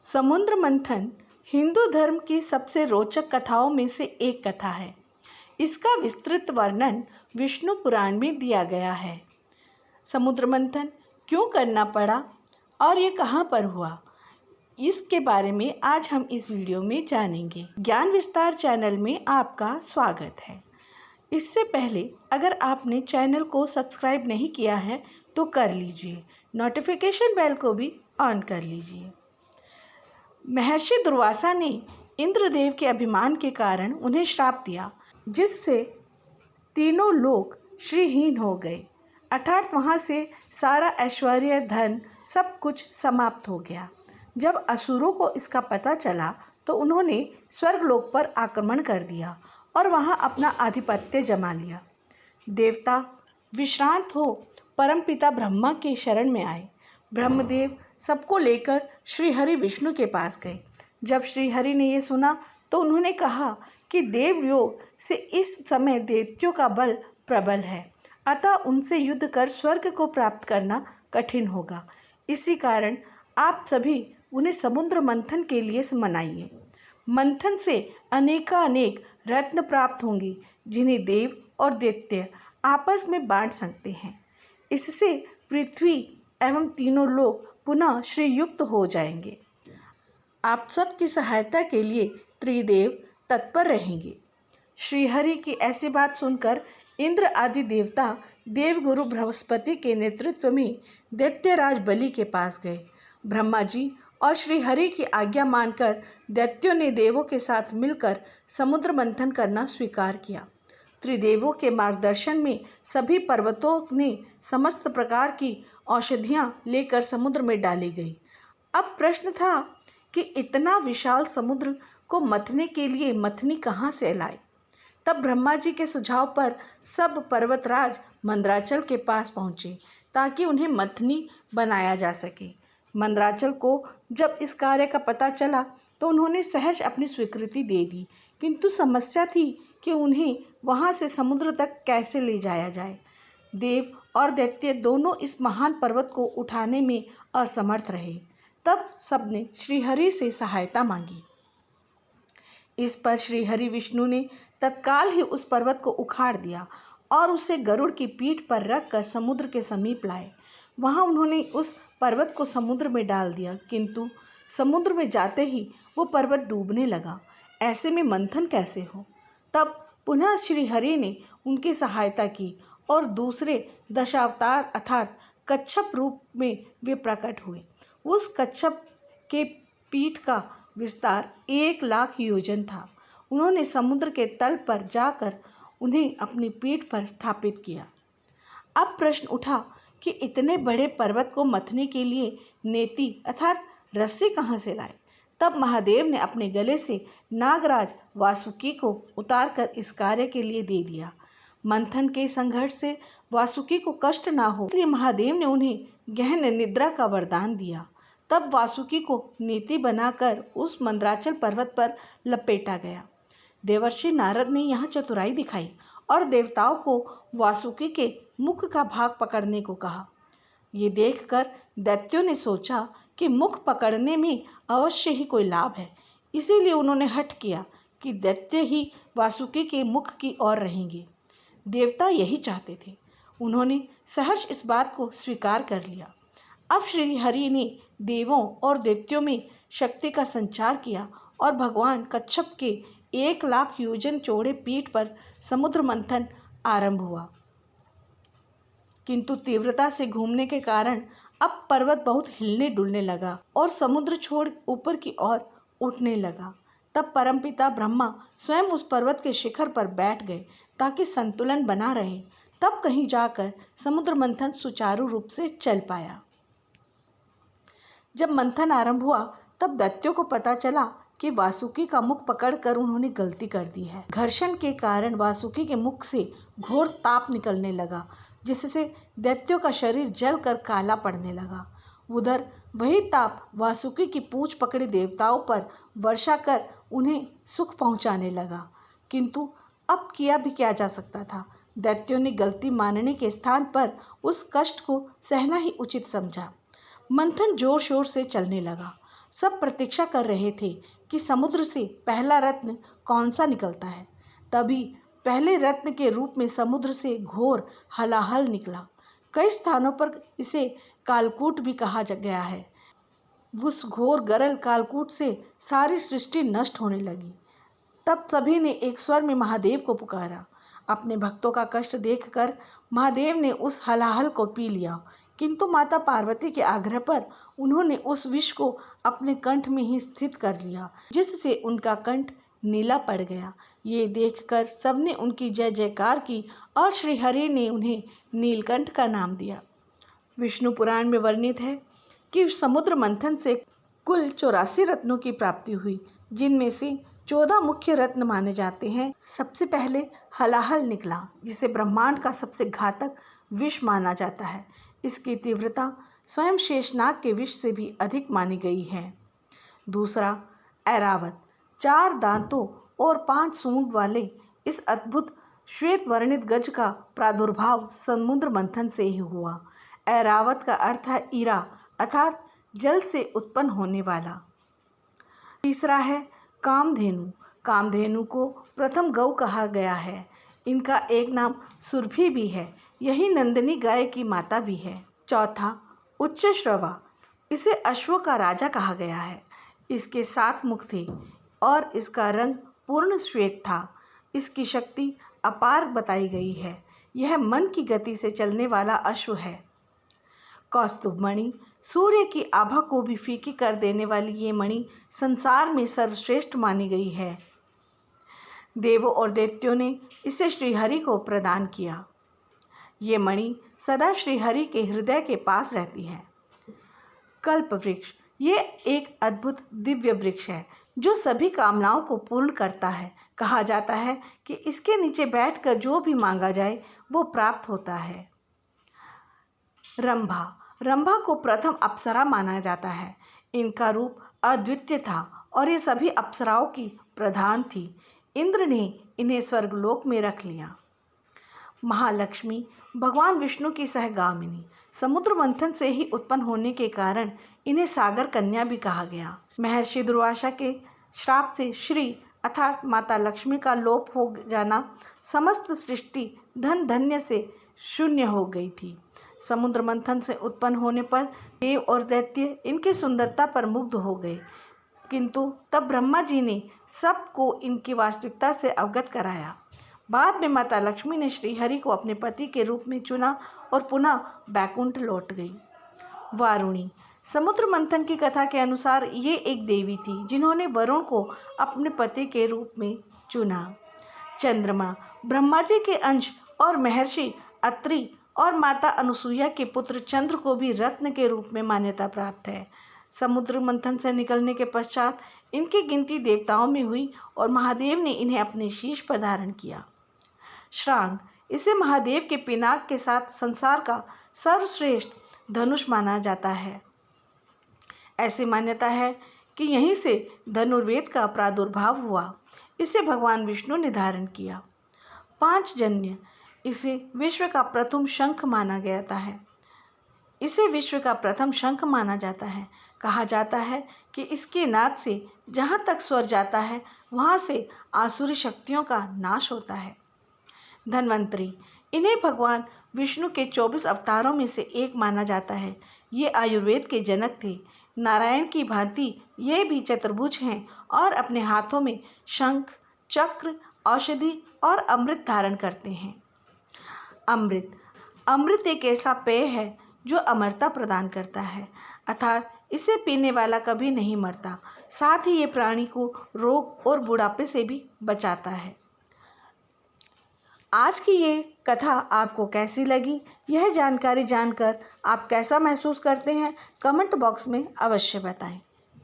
समुद्र मंथन हिंदू धर्म की सबसे रोचक कथाओं में से एक कथा है। इसका विस्तृत वर्णन विष्णु पुराण में दिया गया है। समुद्र मंथन क्यों करना पड़ा और ये कहाँ पर हुआ, इसके बारे में आज हम इस वीडियो में जानेंगे। ज्ञान विस्तार चैनल में आपका स्वागत है। इससे पहले अगर आपने चैनल को सब्सक्राइब नहीं किया है तो कर लीजिए, नोटिफिकेशन बेल को भी ऑन कर लीजिए। महर्षि दुर्वासा ने इंद्रदेव के अभिमान के कारण उन्हें श्राप दिया, जिससे तीनों लोक श्रीहीन हो गए, अर्थात वहाँ से सारा ऐश्वर्य, धन, सब कुछ समाप्त हो गया। जब असुरों को इसका पता चला तो उन्होंने स्वर्गलोक पर आक्रमण कर दिया और वहाँ अपना आधिपत्य जमा लिया। देवता विश्रांत हो परमपिता ब्रह्मा के शरण में आए। ब्रह्मदेव सबको लेकर श्रीहरि विष्णु के पास गए। जब श्रीहरि ने ये सुना तो उन्होंने कहा कि देवयोग से इस समय दैत्यों का बल प्रबल है, अतः उनसे युद्ध कर स्वर्ग को प्राप्त करना कठिन होगा। इसी कारण आप सभी उन्हें समुद्र मंथन के लिए मनाइए। मंथन से अनेकानेक रत्न प्राप्त होंगे, जिन्हें देव और दैत्य आपस में बांट सकते हैं। इससे पृथ्वी एवं तीनों लोग पुनः श्रीयुक्त हो जाएंगे। आप सबकी सहायता के लिए त्रिदेव तत्पर रहेंगे। श्रीहरि की ऐसी बात सुनकर इंद्र आदि देवता देवगुरु बृहस्पति के नेतृत्व में दैत्यराज बलि के पास गए। ब्रह्मा जी और श्रीहरि की आज्ञा मानकर दैत्यों ने देवों के साथ मिलकर समुद्र मंथन करना स्वीकार किया। त्रिदेवों के मार्गदर्शन में सभी पर्वतों ने समस्त प्रकार की औषधियाँ लेकर समुद्र में डाली गई। अब प्रश्न था कि इतना विशाल समुद्र को मथने के लिए मथनी कहाँ से लाए। तब ब्रह्मा जी के सुझाव पर सब पर्वतराज मंदराचल के पास पहुँचे ताकि उन्हें मथनी बनाया जा सके। मंदराचल को जब इस कार्य का पता चला तो उन्होंने सहज अपनी स्वीकृति दे दी, किंतु समस्या थी कि उन्हें वहाँ से समुद्र तक कैसे ले जाया जाए। देव और दैत्य दोनों इस महान पर्वत को उठाने में असमर्थ रहे। तब सबने श्रीहरि से सहायता मांगी। इस पर श्रीहरि विष्णु ने तत्काल ही उस पर्वत को उखाड़ दिया और उसे गरुड़ की पीठ पर रखकर समुद्र के समीप लाए। वहाँ उन्होंने उस पर्वत को समुद्र में डाल दिया, किंतु समुद्र में जाते ही वो पर्वत डूबने लगा। ऐसे में मंथन कैसे हो। तब पुनः श्रीहरि ने उनकी सहायता की और दूसरे दशावतार अर्थात कच्छप रूप में वे प्रकट हुए। उस कच्छप के पीठ का विस्तार 1,00,000 योजन था। उन्होंने समुद्र के तल पर जाकर उन्हें अपनी पीठ पर स्थापित किया। अब प्रश्न उठा कि इतने बड़े पर्वत को मथने के लिए नेति अर्थात रस्सी कहाँ से लाए। तब महादेव ने अपने गले से नागराज वासुकी को उतारकर इस कार्य के लिए दे दिया। मंथन के संघर्ष से वासुकी को कष्ट ना हो, इसलिए महादेव ने उन्हें गहन निद्रा का वरदान दिया। तब वासुकी को नेति बनाकर उस मंदराचल पर्वत पर लपेटा गया। देवर्षि नारद ने यहाँ चतुराई दिखाई और देवताओं को वासुकी के मुख का भाग पकड़ने को कहा। ये देखकर दैत्यों ने सोचा कि मुख पकड़ने में अवश्य ही कोई लाभ है, इसीलिए उन्होंने हठ किया कि दैत्य ही वासुकी के मुख की ओर रहेंगे। देवता यही चाहते थे। उन्होंने सहर्ष इस बात को स्वीकार कर लिया। अब श्रीहरि ने देवों और दैत्यों में शक्ति का संचार किया और भगवान कच्छप के 1,00,000 योजन चौड़े पीठ पर समुद्र मंथन आरंभ हुआ, किंतु तीव्रता से घूमने के कारण अब पर्वत बहुत हिलने डुलने लगा और समुद्र छोड़ ऊपर की ओर उठने लगा। तब परमपिता ब्रह्मा स्वयं उस पर्वत के शिखर पर बैठ गए ताकि संतुलन बना रहे। तब कहीं जाकर समुद्र मंथन सुचारू रूप से चल पाया। जब मंथन आरंभ हुआ तब दैत्यों को पता चला कि वासुकी का मुख पकड़कर उन्होंने गलती कर दी है। घर्षण के कारण वासुकी के मुख से घोर ताप निकलने लगा, जिससे दैत्यों का शरीर जलकर काला पड़ने लगा। उधर वही ताप वासुकी की पूंछ पकड़े देवताओं पर वर्षा कर उन्हें सुख पहुंचाने लगा, किंतु अब किया भी क्या जा सकता था। दैत्यों ने गलती मानने के स्थान पर उस कष्ट को सहना ही उचित समझा। मंथन जोर शोर से चलने लगा। सब प्रतीक्षा कर रहे थे कि समुद्र से पहला रत्न कौन सा निकलता है। तभी पहले रत्न के रूप में समुद्र से घोर हलाहल निकला। कई स्थानों पर इसे कालकूट भी कहा गया है। उस घोर गरल कालकूट से सारी सृष्टि नष्ट होने लगी। तब सभी ने एक स्वर में महादेव को पुकारा। अपने भक्तों का कष्ट देखकर महादेव ने उस हलाहल को पी लिया, किंतु माता पार्वती के आग्रह पर उन्होंने उस विष को अपने कंठ में ही स्थित कर लिया, जिससे उनका कंठ नीला पड़ गया। ये देखकर सबने उनकी जय जयकार की और श्रीहरि ने उन्हें नीलकंठ का नाम दिया। विष्णु पुराण में वर्णित है कि समुद्र मंथन से कुल 84 रत्नों की प्राप्ति हुई, जिनमें से 14 मुख्य रत्न माने जाते हैं। सबसे पहले हलाहल निकला, जिसे ब्रह्मांड का सबसे घातक विष माना जाता है। इसकी तीव्रता स्वयं शेषनाग के विष से भी अधिक मानी गई है। दूसरा ऐरावत, 4 दांतों और 5 सूंड वाले इस अद्भुत श्वेत वर्णित गज का प्रादुर्भाव समुद्र मंथन से ही हुआ। ऐरावत का अर्थ है ईरा, अर्थात जल से उत्पन्न होने वाला। तीसरा है कामधेनु। कामधेनु को प्रथम गौ कहा गया है। इनका एक नाम सुरभि भी है। यही नंदिनी गाय की माता भी है। चौथा उच्चश्रवा, इसे अश्वों का राजा कहा गया है। इसके 7 मुख थे और इसका रंग पूर्ण श्वेत था। इसकी शक्ति अपार बताई गई है। यह मन की गति से चलने वाला अश्व है। कौस्तुभ मणि, सूर्य की आभा को भी फीकी कर देने वाली ये मणि संसार में सर्वश्रेष्ठ मानी गई है। देवों और दैत्यों ने इसे श्रीहरि को प्रदान किया। ये मणि सदा श्रीहरि के हृदय के पास रहती है। कल्प वृक्ष, ये एक अद्भुत दिव्य वृक्ष है जो सभी कामनाओं को पूर्ण करता है। कहा जाता है कि इसके नीचे बैठकर जो भी मांगा जाए वो प्राप्त होता है। रंभा, रंभा को प्रथम अप्सरा माना जाता है। इनका रूप अद्वितीय था और ये सभी अप्सराओं की प्रधान थी। इंद्र ने इन्हें स्वर्गलोक में रख लिया। महालक्ष्मी, भगवान विष्णु की सहगामिनी, समुद्र मंथन से ही उत्पन्न होने के कारण इन्हें सागर कन्या भी कहा गया। महर्षि दुर्वासा के श्राप से श्री अर्थात माता लक्ष्मी का लोप हो जाना समस्त सृष्टि धन धन्य से शून्य हो गई थी। समुद्र मंथन से उत्पन्न होने पर देव और दैत्य इनकी सुंदरता पर मुग्ध हो गए, किंतु तब ब्रह्मा जी ने सबको इनकी वास्तविकता से अवगत कराया। बाद में माता लक्ष्मी ने श्रीहरि को अपने पति के रूप में चुना और पुनः बैकुंठ लौट गई। वारुणी, समुद्र मंथन की कथा के अनुसार ये एक देवी थी जिन्होंने वरुण को अपने पति के रूप में चुना। चंद्रमा, ब्रह्मा जी के अंश और महर्षि अत्रि और माता अनुसुईया के पुत्र चंद्र को भी रत्न के रूप में मान्यता प्राप्त है। समुद्र मंथन से निकलने के पश्चात इनकी गिनती देवताओं में हुई और महादेव ने इन्हें अपने शीश पर धारण किया। श्रांग, इसे महादेव के पिनाक के साथ संसार का सर्वश्रेष्ठ धनुष माना जाता है। ऐसी मान्यता है कि यहीं से धनुर्वेद का प्रादुर्भाव हुआ। इसे भगवान विष्णु ने धारण किया। पांचजन्य, इसे विश्व का प्रथम शंख माना जाता है। कहा जाता है कि इसके नाद से जहाँ तक स्वर जाता है वहाँ से आसुरी शक्तियों का नाश होता है। धन्वंतरी, इन्हें भगवान विष्णु के 24 अवतारों में से एक माना जाता है। ये आयुर्वेद के जनक थे। नारायण की भांति ये भी चतुर्भुज हैं और अपने हाथों में शंख, चक्र, औषधि और अमृत धारण करते हैं। अमृत, अमृत एक ऐसा पेय है जो अमरता प्रदान करता है, अर्थात इसे पीने वाला कभी नहीं मरता। साथ ही ये प्राणी को रोग और बुढ़ापे से भी बचाता है। आज की ये कथा आपको कैसी लगी? यह जानकारी जानकर आप कैसा महसूस करते हैं? कमेंट बॉक्स में अवश्य बताएं।